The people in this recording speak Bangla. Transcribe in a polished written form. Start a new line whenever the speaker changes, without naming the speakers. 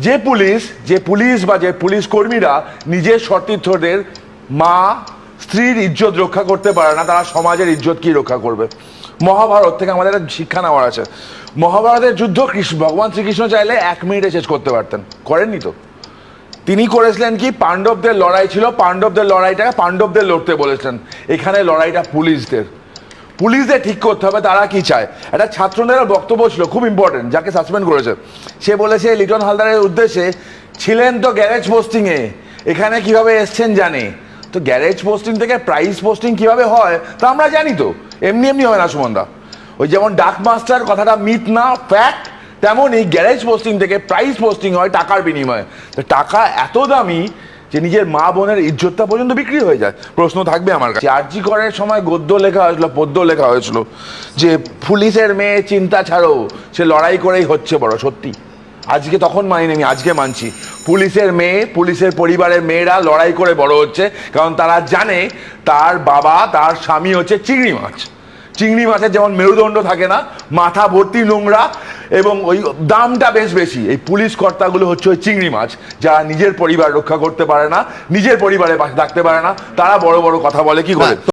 যে পুলিশ বা যে পুলিশ কর্মীরা নিজের সতীর্থদের মা স্ত্রীর ইজ্জত রক্ষা করতে পারে না, তারা সমাজের ইজ্জত কি রক্ষা করবে? মহাভারত থেকে আমাদের একটা শিক্ষা নেওয়ার আছে। মহাভারতের যুদ্ধ ভগবান শ্রীকৃষ্ণ চাইলে 1 মিনিটে শেষ করতে পারতেন, করেননি তো। তিনি করেছিলেন কি, পাণ্ডবদের লড়াই ছিল, পাণ্ডবদের লড়াইটাকে পাণ্ডবদের লড়তে বলেছেন। এখানে লড়াইটা পুলিশদের ঠিক করতে হবে তারা কি চায়। একটা ছাত্রদের বক্তব্য ছিল খুব ইম্পর্টেন্ট, যাকে সাসপেন্ড করেছে। সে বলেছে লিটন হালদারের উদ্দেশ্যে, ছিলেন তো গ্যারেজ পোস্টিংয়ে, এখানে কিভাবে এসছেন জানে তো। গ্যারেজ পোস্টিং থেকে প্রাইস পোস্টিং কিভাবে হয় তা আমরা জানি তো, এমনি এমনি হয় না সুমনদা। ওই যেমন ডাক মাস্টার কথাটা মিথ না ফ্যাক্ট, তেমনই গ্যারেজ পোস্টিং থেকে প্রাইস পোস্টিং হয় টাকার বিনিময়ে। তো টাকা এত দামি যে নিজের মা বোনের ইজ্জতটা পর্যন্ত বিক্রি হয়ে যায়। প্রশ্ন থাকবে আমার কাছে, আরজি করের সময় গদ্য লেখা হয়েছিল, পদ্য লেখা হয়েছিল যে পুলিশের মেয়ে চিন্তা ছাড়ো, সে লড়াই করেই হচ্ছে বড়। সত্যি আজকে তখন মানিনি, আমি আজকে মানছি। পুলিশের মেয়ে, পুলিশের পরিবারের মেয়েরা লড়াই করে বড় হচ্ছে, কারণ তারা জানে তার বাবা, তার স্বামী হচ্ছে চিংড়ি মাছ। চিংড়ি মাছের যেমন মেরুদণ্ড থাকে না, মাথা ভর্তি নোংরা এবং ওই দামটা বেশ বেশি, এই পুলিশ কর্তাগুলো হচ্ছে ওই চিংড়ি মাছ, যারা নিজের পরিবার রক্ষা করতে পারে না, নিজের পরিবারে থাকতে পারে না, তারা বড় বড় কথা বলে কি করে।